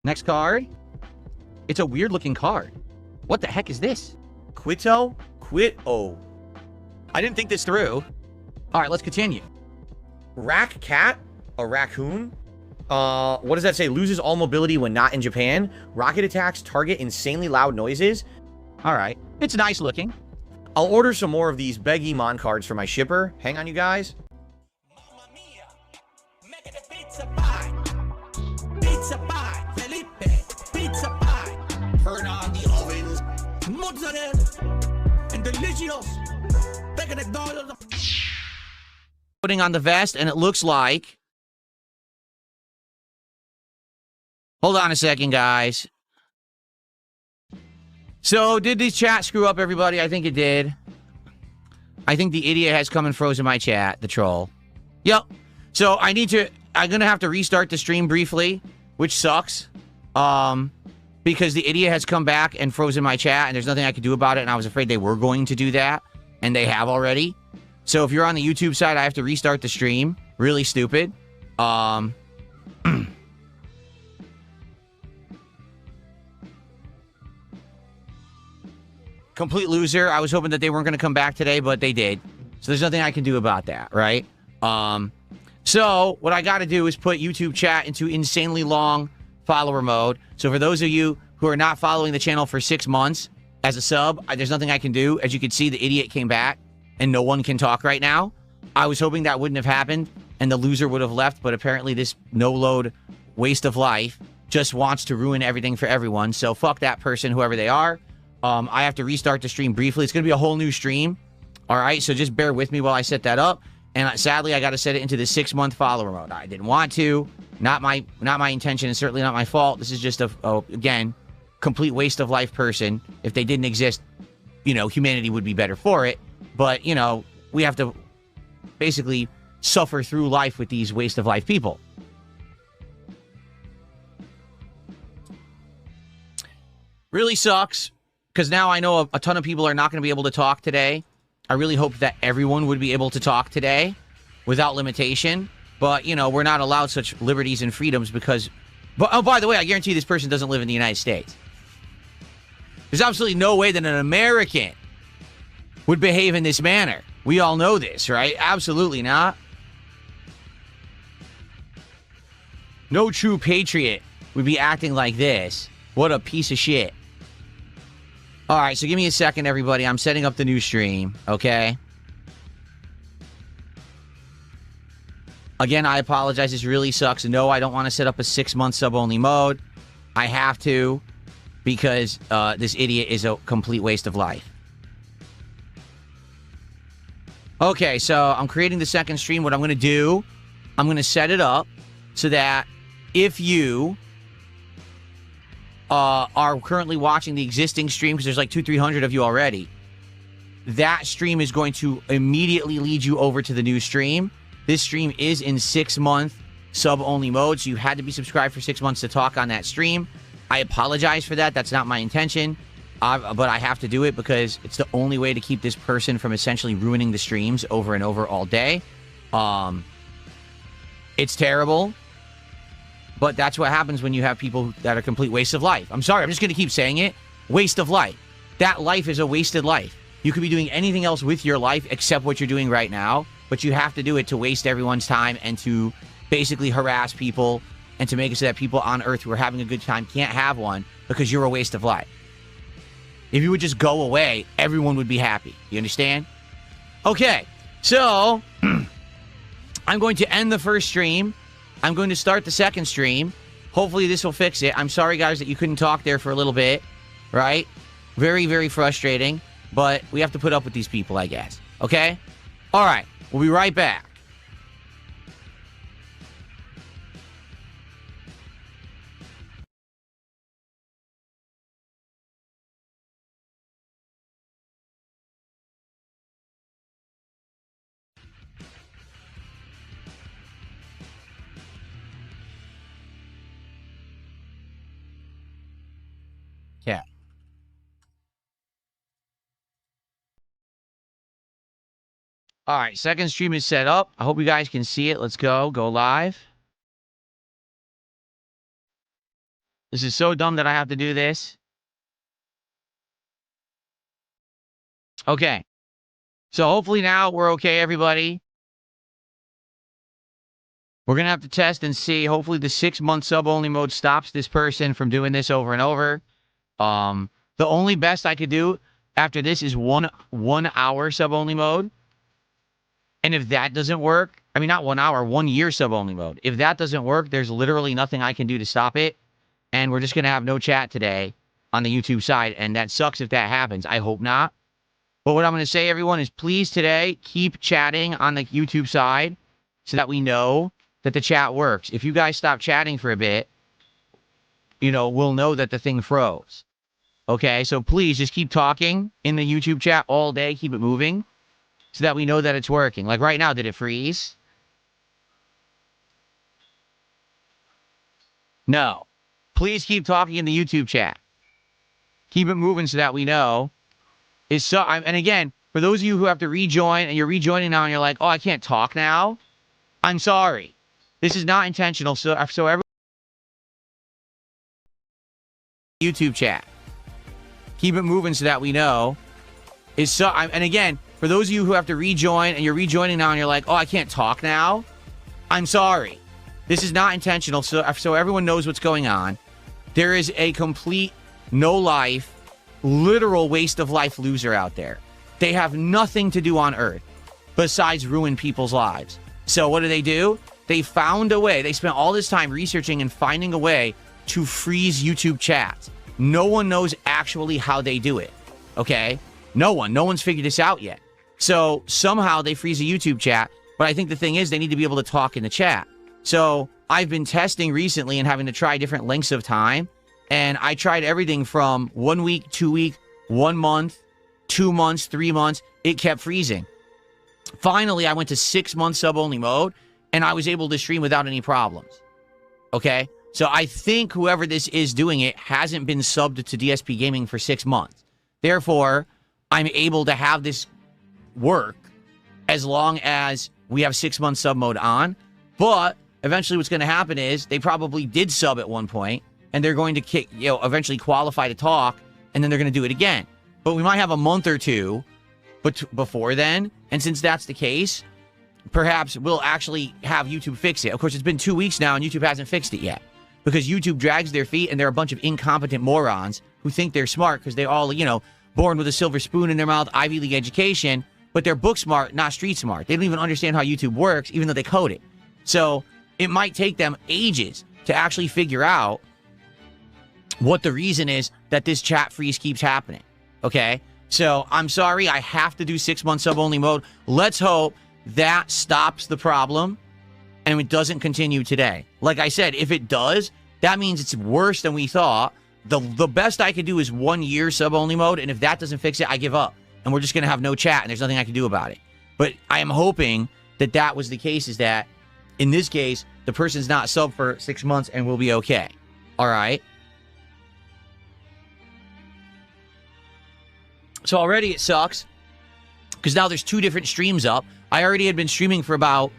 Next card. It's a weird looking card. What the heck is this? Quito? Quito. I didn't think this through. All right, let's continue. Rack Cat? A raccoon? What does that say? Loses all mobility when not in Japan. Rocket attacks target insanely loud noises. All right. It's nice looking. I'll order some more of these Beggy Mon cards for my shipper. Hang on, you guys. Pizza pie, Felipe, pizza pie. Turn on the ovens, mozzarella, and delicious. Putting on the vest, and it looks like... Hold on a second, guys. So, did this chat screw up, everybody? I think it did. I think the idiot has come and frozen my chat, the troll. Yep. So, I'm gonna have to restart the stream briefly, which sucks. Because the idiot has come back and frozen my chat, and there's nothing I could do about it, and I was afraid they were going to do that, and they have already. So, if you're on the YouTube side, I have to restart the stream. Really stupid. Complete loser. I was hoping that they weren't going to come back today, but they did. So there's nothing I can do about that, right? So what I got to do is put YouTube chat into insanely long follower mode. So for those of you who are not following the channel for 6 months as a sub, there's nothing I can do. As you can see, the idiot came back and no one can talk right now. I was hoping that wouldn't have happened and the loser would have left, but apparently this no-load waste of life just wants to ruin everything for everyone. So fuck that person, whoever they are. I have to restart the stream briefly. It's going to be a whole new stream. All right, so just bear with me while I set that up. And sadly, I got to set it into the 6-month follower mode. I didn't want to. Not my intention, and certainly not my fault. This is just again, complete waste of life person. If they didn't exist, you know, humanity would be better for it. But, you know, we have to basically suffer through life with these waste of life people. Really sucks. Because now I know a ton of people are not going to be able to talk today. I really hope that everyone would be able to talk today without limitation. But, you know, we're not allowed such liberties and freedoms because... But, oh, by the way, I guarantee this person doesn't live in the United States. There's absolutely no way that an American would behave in this manner. We all know this, right? Absolutely not. No true patriot would be acting like this. What a piece of shit. All right, so give me a second, everybody. I'm setting up the new stream, okay? Again, I apologize. This really sucks. No, I don't want to set up a 6-month sub-only mode. I have to because this idiot is a complete waste of life. Okay, so I'm creating the second stream. What I'm going to do, I'm going to set it up so that if you... are currently watching the existing stream, because there's like 200-300 of you already, that stream is going to immediately lead you over to the new stream. This stream is in 6-month sub-only mode, so you had to be subscribed for 6 months to talk on that stream. I apologize for that. That's not my intention, but I have to do it because it's the only way to keep this person from essentially ruining the streams over and over all day. It's terrible. But that's what happens when you have people that are complete waste of life. I'm sorry, I'm just going to keep saying it. Waste of life. That life is a wasted life. You could be doing anything else with your life except what you're doing right now, but you have to do it to waste everyone's time and to basically harass people and to make it so that people on Earth who are having a good time can't have one because you're a waste of life. If you would just go away, everyone would be happy. You understand? Okay, so I'm going to end the first stream. I'm going to start the second stream. Hopefully this will fix it. I'm sorry, guys, that you couldn't talk there for a little bit, right? Very, very frustrating, but we have to put up with these people, I guess. Okay? All right. We'll be right back. Yeah. All right, second stream is set up. I hope you guys can see it. Let's go. Go live. This is so dumb that I have to do this. Okay. So hopefully now we're okay, everybody. We're going to have to test and see. Hopefully the 6-month sub-only mode stops this person from doing this over and over. The only best I could do after this is one hour sub-only mode. And if that doesn't work, I mean, not 1 hour, 1 year sub-only mode. If that doesn't work, there's literally nothing I can do to stop it. And we're just going to have no chat today on the YouTube side. And that sucks if that happens. I hope not. But what I'm going to say, everyone, is please today keep chatting on the YouTube side so that we know that the chat works. If you guys stop chatting for a bit, you know, we'll know that the thing froze. Okay, so please just keep talking in the YouTube chat all day. Keep it moving so that we know that it's working. Like right now, did it freeze? No. Please keep talking in the YouTube chat. Keep it moving so that we know. And again, for those of you who have to rejoin and you're rejoining now and you're like, oh, I can't talk now. I'm sorry. This is not intentional. So everyone, YouTube chat. Keep it moving so that we know. And again, for those of you who have to rejoin and you're rejoining now and you're like, oh, I can't talk now. I'm sorry. This is not intentional. So everyone knows what's going on. There is a complete no life, literal waste of life loser out there. They have nothing to do on Earth besides ruin people's lives. So what do? They found a way. They spent all this time researching and finding a way to freeze YouTube chats. No one knows actually how they do it. Okay? No one's figured this out yet. So somehow they freeze a YouTube chat. But I think the thing is they need to be able to talk in the chat. So I've been testing recently and having to try different lengths of time. And I tried everything from 1 week, 2 week, 1 month, 2 months, 3 months. It kept freezing. Finally, I went to 6-month sub-only mode, and I was able to stream without any problems. Okay? So I think whoever this is doing it hasn't been subbed to DSP Gaming for 6 months. Therefore, I'm able to have this work as long as we have 6-month sub mode on. But eventually what's going to happen is they probably did sub at one point, and they're going to eventually qualify to talk, and then they're going to do it again. But we might have a month or two before then, and since that's the case, perhaps we'll actually have YouTube fix it. Of course, it's been 2 weeks now, and YouTube hasn't fixed it yet, because YouTube drags their feet, and they're a bunch of incompetent morons who think they're smart because they're all, born with a silver spoon in their mouth, Ivy League education, but they're book smart, not street smart. They don't even understand how YouTube works, even though they code it. So it might take them ages to actually figure out what the reason is that this chat freeze keeps happening. Okay? So I'm sorry, I have to do 6-month sub-only mode. Let's hope that stops the problem and it doesn't continue today. Like I said, if it does, that means it's worse than we thought. The best I could do is 1 year sub-only mode, and if that doesn't fix it, I give up. And we're just going to have no chat, and there's nothing I can do about it. But I am hoping that that was the case, is that, in this case, the person's not sub for 6 months and we'll be okay. All right? So already it sucks, because now there's 2 different streams up. I already had been streaming for about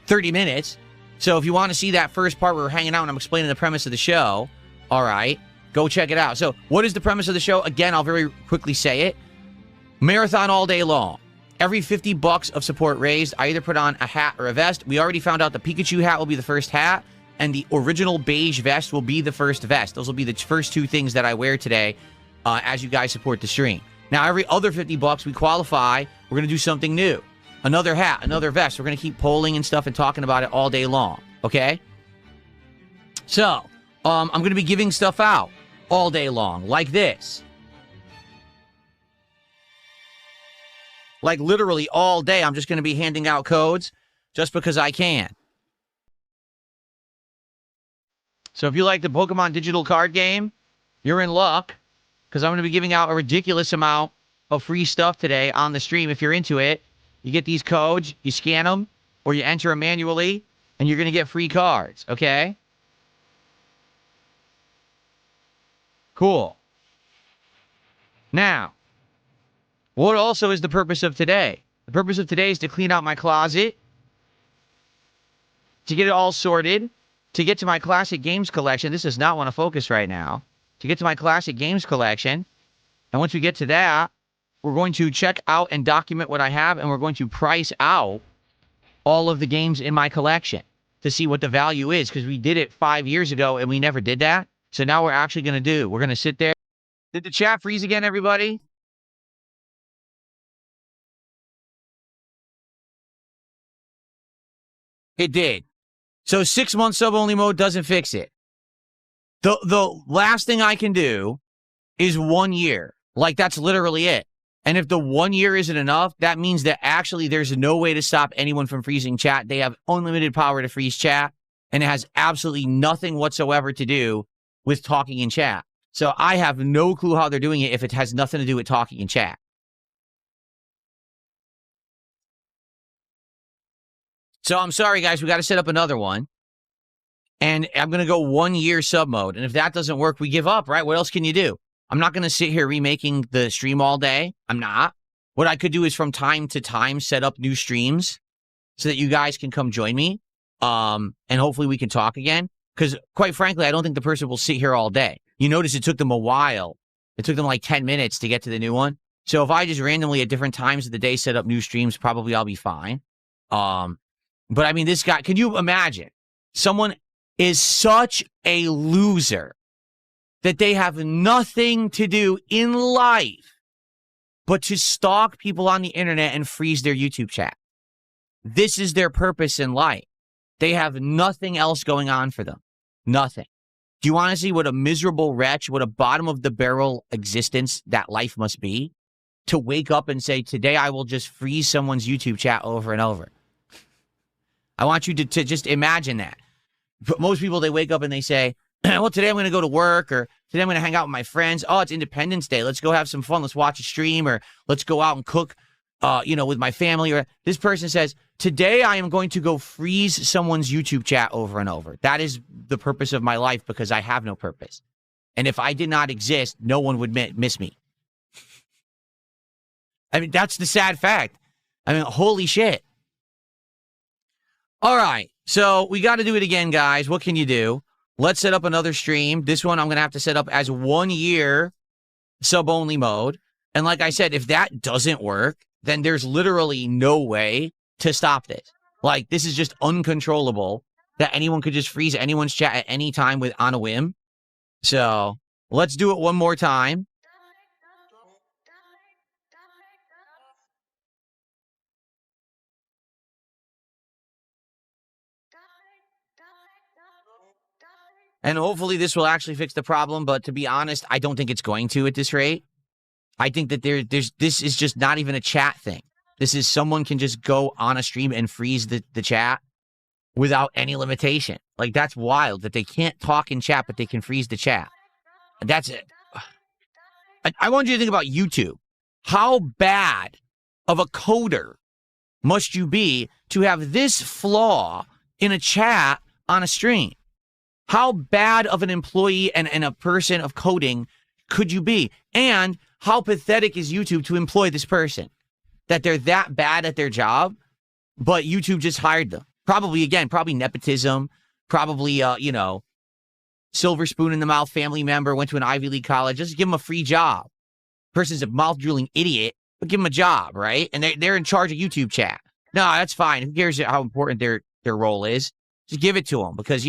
30 minutes. So if you want to see that first part where we're hanging out and I'm explaining the premise of the show, all right, go check it out. So what is the premise of the show? Again, I'll very quickly say it. Marathon all day long. Every $50 of support raised, I either put on a hat or a vest. We already found out the Pikachu hat will be the first hat, and the original beige vest will be the first vest. Those will be the first 2 things that I wear today as you guys support the stream. Now, every other $50 we qualify, we're going to do something new. Another hat, another vest. We're going to keep polling and stuff and talking about it all day long. Okay? So, I'm going to be giving stuff out all day long, like this. Like literally all day, I'm just going to be handing out codes just because I can. So if you like the Pokemon digital card game, you're in luck, because I'm going to be giving out a ridiculous amount of free stuff today on the stream. If you're into it, you get these codes, you scan them, or you enter them manually, and you're going to get free cards, okay? Cool. Now, what also is the purpose of today? The purpose of today is to clean out my closet, to get it all sorted, to get to my classic games collection. This does not want to focus right now. To get to my classic games collection, and once we get to that, we're going to check out and document what I have, and we're going to price out all of the games in my collection to see what the value is, because we did it 5 years ago and we never did that. So now we're actually going to do. We're going to sit there. Did the chat freeze again, everybody? It did. So 6-month sub-only mode doesn't fix it. The last thing I can do is 1 year. Like, that's literally it. And if the 1 year isn't enough, that means that actually there's no way to stop anyone from freezing chat. They have unlimited power to freeze chat, and it has absolutely nothing whatsoever to do with talking in chat. So I have no clue how they're doing it if it has nothing to do with talking in chat. So I'm sorry, guys. We got to set up another one. And I'm going to go 1 year sub mode. And if that doesn't work, we give up, right? What else can you do? I'm not going to sit here remaking the stream all day. I'm not. What I could do is from time to time set up new streams so that you guys can come join me. And hopefully we can talk again. Because quite frankly, I don't think the person will sit here all day. You notice it took them a while. It took them like 10 minutes to get to the new one. So if I just randomly at different times of the day set up new streams, probably I'll be fine. But I mean, this guy, can you imagine? Someone is such a loser that they have nothing to do in life but to stalk people on the internet and freeze their YouTube chat. This is their purpose in life. They have nothing else going on for them. Nothing. Do you want to see what a miserable wretch, what a bottom of the barrel existence that life must be? To wake up and say, today I will just freeze someone's YouTube chat over and over. I want you to just imagine that. But most people, they wake up and they say, well, today I'm going to go to work, or today I'm going to hang out with my friends. Oh, it's Independence Day. Let's go have some fun. Let's watch a stream, or let's go out and cook, with my family. Or this person says, today I am going to go freeze someone's YouTube chat over and over. That is the purpose of my life, because I have no purpose. And if I did not exist, no one would miss me. I mean, that's the sad fact. I mean, holy shit. All right. So we got to do it again, guys. What can you do? Let's set up another stream. This one I'm going to have to set up as 1 year sub-only mode. And like I said, if that doesn't work, then there's literally no way to stop this. Like, this is just uncontrollable that anyone could just freeze anyone's chat at any time on a whim. So let's do it one more time. And hopefully this will actually fix the problem. But to be honest, I don't think it's going to at this rate. I think that this is just not even a chat thing. This is someone can just go on a stream and freeze the chat without any limitation. Like, that's wild that they can't talk in chat, but they can freeze the chat. That's it. I want you to think about YouTube. How bad of a coder must you be to have this flaw in a chat on a stream? How bad of an employee and a person of coding could you be? And how pathetic is YouTube to employ this person? That they're that bad at their job, but YouTube just hired them. Probably nepotism, probably, silver spoon in the mouth family member, went to an Ivy League college. Just give them a free job. Person's a mouth-drooling idiot, but give them a job, right? And they're in charge of YouTube chat. No, that's fine. Who cares how important their role is? Just give it to them because,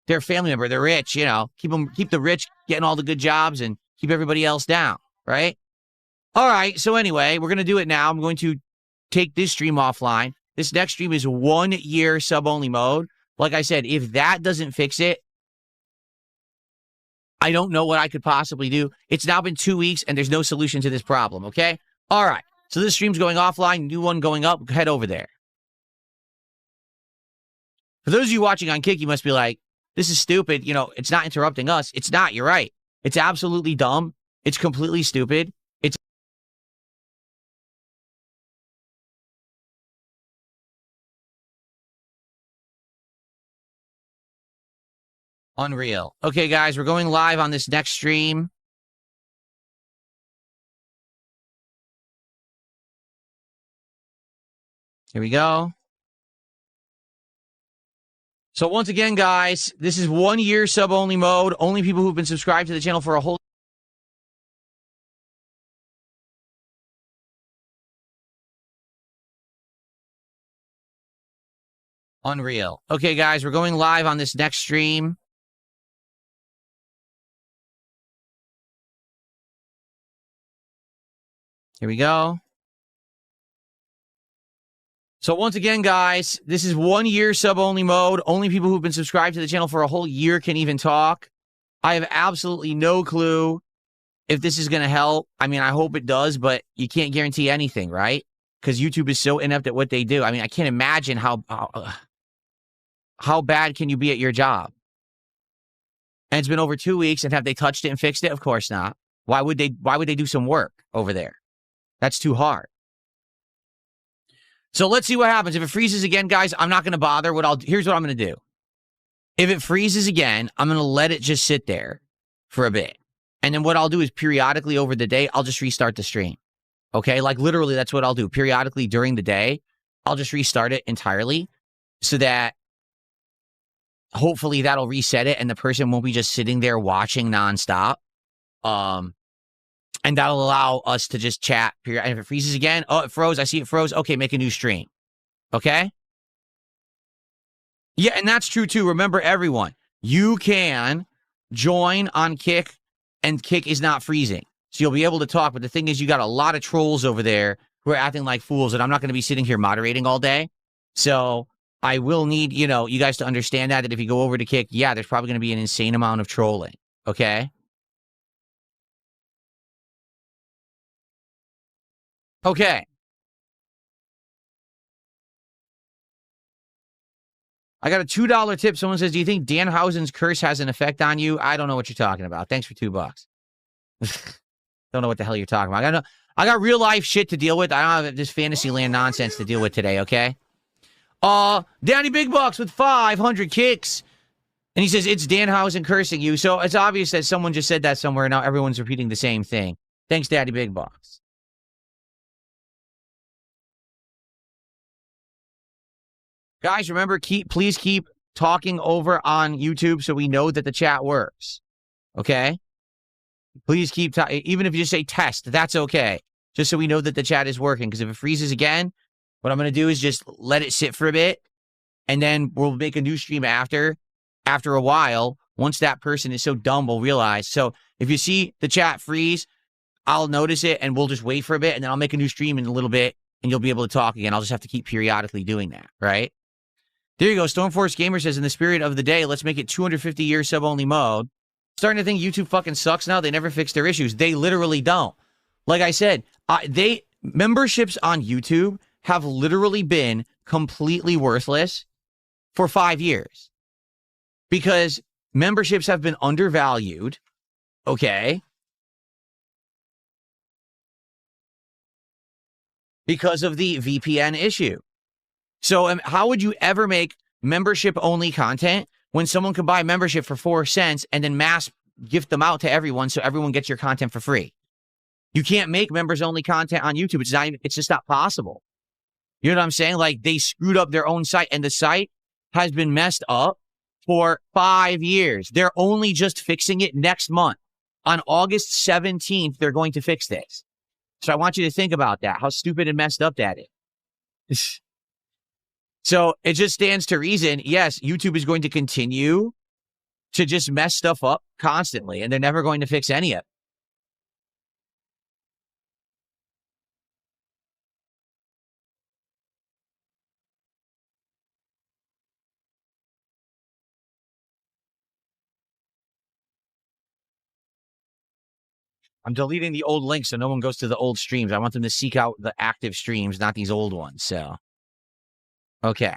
they're a family member. They're rich, keep the rich getting all the good jobs and keep everybody else down, right? All right. So anyway, we're going to do it now. I'm going to take this stream offline. This next stream is 1 year sub-only mode. Like I said, if that doesn't fix it, I don't know what I could possibly do. It's now been 2 weeks and there's no solution to this problem. Okay. All right. So this stream's going offline, new one going up. Head over there. For those of you watching on Kick, you must be like, this is stupid. It's not interrupting us. It's not. You're right. It's absolutely dumb. It's completely stupid. It's unreal. Okay, guys, we're going live on this next stream. Here we go. So once again, guys, this is 1 year sub-only mode. Only people who've been subscribed to the channel for a whole... Unreal. Okay, guys, we're going live on this next stream. Here we go. So once again, guys, this is 1 year sub-only mode. Only people who've been subscribed to the channel for a whole year can even talk. I have absolutely no clue if this is going to help. I mean, I hope it does, but you can't guarantee anything, right? Because YouTube is so inept at what they do. I mean, I can't imagine how bad can you be at your job? And it's been over 2 weeks, and have they touched it and fixed it? Of course not. Why would they do some work over there? That's too hard. So let's see what happens. If it freezes again, guys, I'm not going to bother. Here's what I'm going to do. If it freezes again, I'm going to let it just sit there for a bit. And then what I'll do is periodically over the day, I'll just restart the stream. Okay? Like literally, that's what I'll do. Periodically during the day, I'll just restart it entirely so that hopefully that'll reset it and the person won't be just sitting there watching nonstop. And that'll allow us to just chat. And if it freezes again, oh, it froze. I see it froze. Okay, make a new stream. Okay? Yeah, and that's true too. Remember, everyone, you can join on Kick, and Kick is not freezing. So you'll be able to talk. But the thing is, you got a lot of trolls over there who are acting like fools, and I'm not going to be sitting here moderating all day. So I will need, you guys to understand that if you go over to Kick, yeah, there's probably going to be an insane amount of trolling. Okay? Okay. I got a $2 tip. Someone says, do you think Danhausen's curse has an effect on you? I don't know what you're talking about. Thanks for $2. Don't know what the hell you're talking about. I got real life shit to deal with. I don't have this Fantasyland nonsense to deal with today, okay? Danny Big Bucks with 500 kicks. And he says, it's Danhausen cursing you. So it's obvious that someone just said that somewhere. Now everyone's repeating the same thing. Thanks, Daddy Big Bucks. Guys, remember, please keep talking over on YouTube so we know that the chat works. Okay? Please keep talking. Even if you just say test, that's okay. Just so we know that the chat is working. Because if it freezes again, what I'm going to do is just let it sit for a bit. And then we'll make a new stream after a while. Once that person is so dumb, we'll realize. So if you see the chat freeze, I'll notice it and we'll just wait for a bit. And then I'll make a new stream in a little bit. And you'll be able to talk again. I'll just have to keep periodically doing that. Right? There you go. Stormforce Gamer says, in the spirit of the day, let's make it 250 year sub-only mode. Starting to think YouTube fucking sucks now. They never fix their issues. They literally don't. Like I said, memberships on YouTube have literally been completely worthless for 5 years. Because memberships have been undervalued. Okay. Because of the VPN issue. So how would you ever make membership-only content when someone could buy membership for 4 cents and then mass gift them out to everyone so everyone gets your content for free? You can't make members-only content on YouTube. It's just not possible. You know what I'm saying? Like, they screwed up their own site, and the site has been messed up for 5 years. They're only just fixing it next month. On August 17th, they're going to fix this. So I want you to think about that, how stupid and messed up that is. So it just stands to reason, yes, YouTube is going to continue to just mess stuff up constantly, and they're never going to fix any of it. I'm deleting the old links so no one goes to the old streams. I want them to seek out the active streams, not these old ones. So, okay.